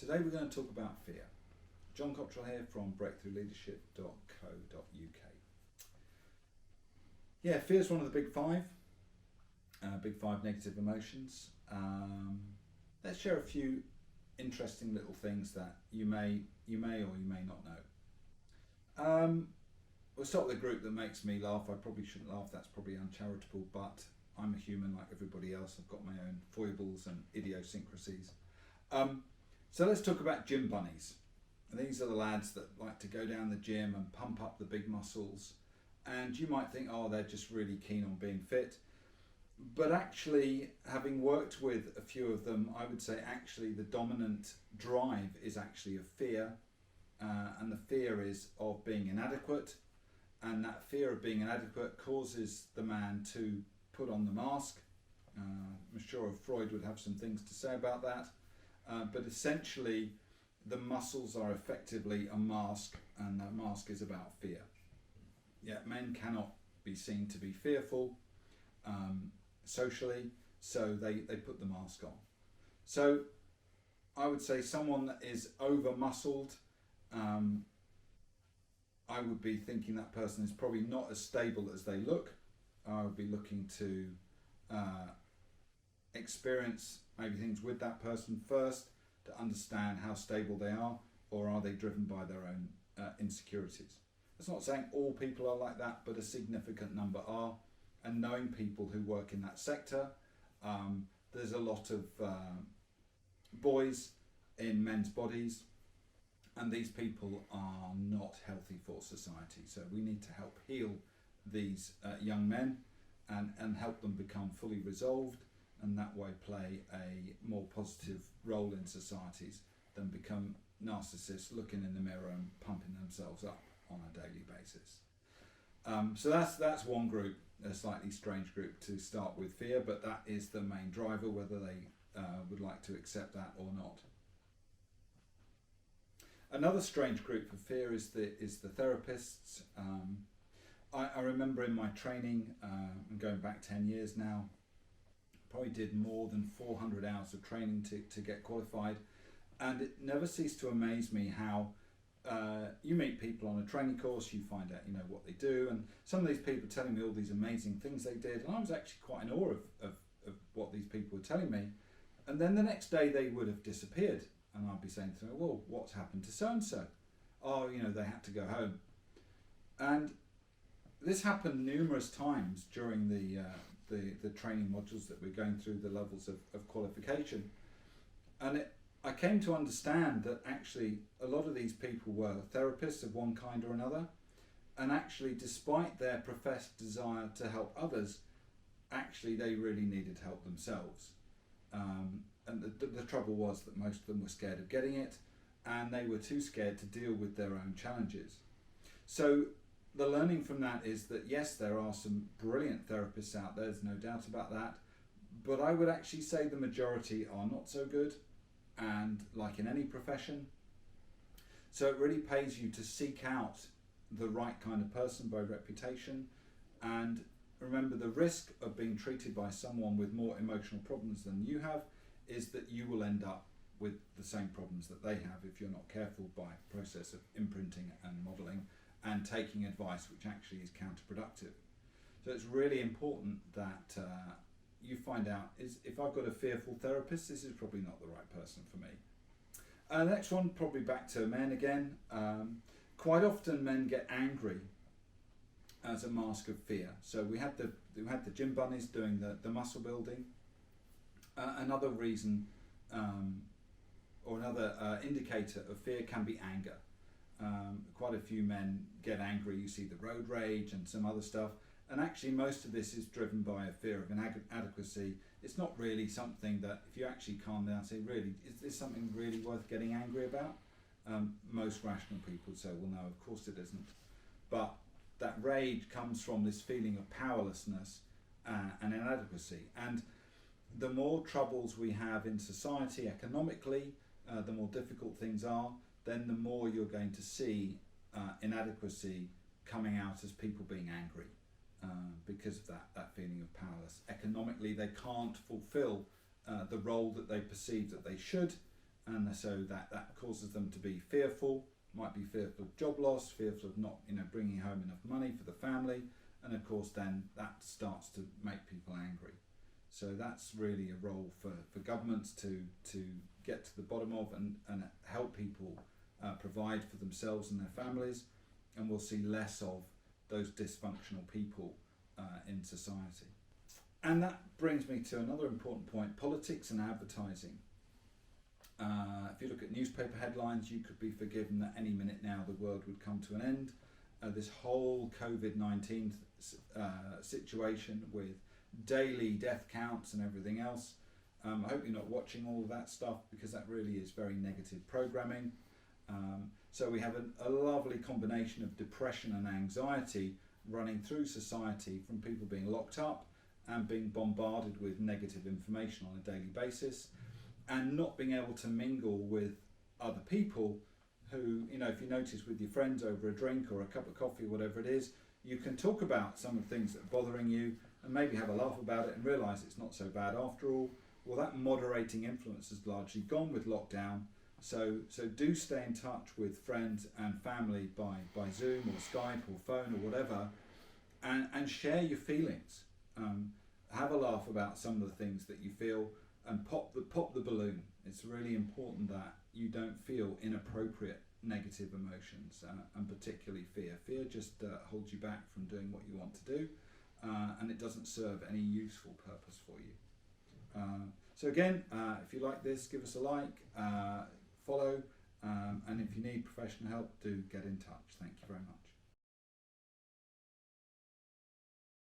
Today we're going to talk about fear. John Cottrell here from breakthroughleadership.co.uk. Yeah, fear is one of the big five negative emotions. Let's share a few interesting little things that you may or you may not know. We'll start with a group that makes me laugh. I probably shouldn't laugh, that's probably uncharitable, but I'm a human like everybody else. I've got my own foibles and idiosyncrasies. So let's talk about gym bunnies. And these are the lads that like to go down the gym and pump up the big muscles. And you might think, oh, they're just really keen on being fit. But actually, having worked with a few of them, I would say actually the dominant drive is actually a fear. And the fear is of being inadequate. And that fear of being inadequate causes the man to put on the mask. I'm sure Freud would have some things to say about that. But essentially, the muscles are effectively a mask, and that mask is about fear. Yeah, men cannot be seen to be fearful socially, so they put the mask on. So I would say someone that is over-muscled, I would be thinking that person is probably not as stable as they look. I would be looking to experience maybe things with that person first to understand how stable they are, or are they driven by their own insecurities. That's not saying all people are like that, but a significant number are. And knowing people who work in that sector, there's a lot of boys in men's bodies, and these people are not healthy for society. So we need to help heal these young men and help them become fully resolved, and that way play a more positive role in societies than become narcissists looking in the mirror and pumping themselves up on a daily basis. So that's one group, a slightly strange group to start with, fear, but that is the main driver, whether they would like to accept that or not. Another strange group for fear is the therapists. I remember in my training, I'm going back 10 years now, probably did more than 400 hours of training to get qualified, and it never ceased to amaze me how you meet people on a training course, you find out what they do, and some of these people telling me all these amazing things they did, and I was actually quite in awe of what these people were telling me. And then the next day they would have disappeared, and I'd be saying to them, well, what's happened to so-and-so? Oh, they had to go home. And this happened numerous times during the training modules that we're going through, the levels of qualification. And I came to understand that actually a lot of these people were therapists of one kind or another, and actually despite their professed desire to help others, actually they really needed help themselves. And the trouble was that most of them were scared of getting it, and they were too scared to deal with their own challenges. So the learning from that is that yes, there are some brilliant therapists out there, there's no doubt about that, but I would actually say the majority are not so good, and like in any profession. So it really pays you to seek out the right kind of person by reputation, and remember the risk of being treated by someone with more emotional problems than you have is that you will end up with the same problems that they have if you're not careful by process of imprinting and modelling and taking advice which actually is counterproductive. So it's really important that you find out, if I've got a fearful therapist, this is probably not the right person for me. The next one, probably back to men again. Quite often men get angry as a mask of fear. So we had the gym bunnies doing the muscle building. Another reason or another indicator of fear can be anger. Quite a few men get angry. You see the road rage and some other stuff, and actually most of this is driven by a fear of inadequacy. It's not really something that, if you actually calm down and say, really, is this something really worth getting angry about? Most rational people say, well, no, of course it isn't. But that rage comes from this feeling of powerlessness and inadequacy. And the more troubles we have in society economically, the more difficult things are, then the more you're going to see inadequacy coming out as people being angry because of that feeling of powerless. Economically, they can't fulfill the role that they perceive that they should, and so that causes them to be fearful. Might be fearful of job loss, fearful of not bringing home enough money for the family, and of course then that starts to make people angry. So that's really a role for governments to get to the bottom of and help people provide for themselves and their families, and we'll see less of those dysfunctional people in society. And that brings me to another important point: politics and advertising. If you look at newspaper headlines, you could be forgiven that any minute now the world would come to an end. This whole COVID-19 situation with daily death counts and everything else. I hope you're not watching all of that stuff, because that really is very negative programming. So we have a lovely combination of depression and anxiety running through society from people being locked up and being bombarded with negative information on a daily basis, and not being able to mingle with other people who, if you notice with your friends over a drink or a cup of coffee, whatever it is, you can talk about some of the things that are bothering you and maybe have a laugh about it and realise it's not so bad after all. Well, that moderating influence has largely gone with lockdown. So do stay in touch with friends and family by Zoom or Skype or phone or whatever, and share your feelings. Have a laugh about some of the things that you feel, and pop the balloon. It's really important that you don't feel inappropriate negative emotions, and particularly fear. Fear just holds you back from doing what you want to do, and it doesn't serve any useful purpose for you. So again, if you like this, give us a like, follow, and if you need professional help, do get in touch. Thank you very much.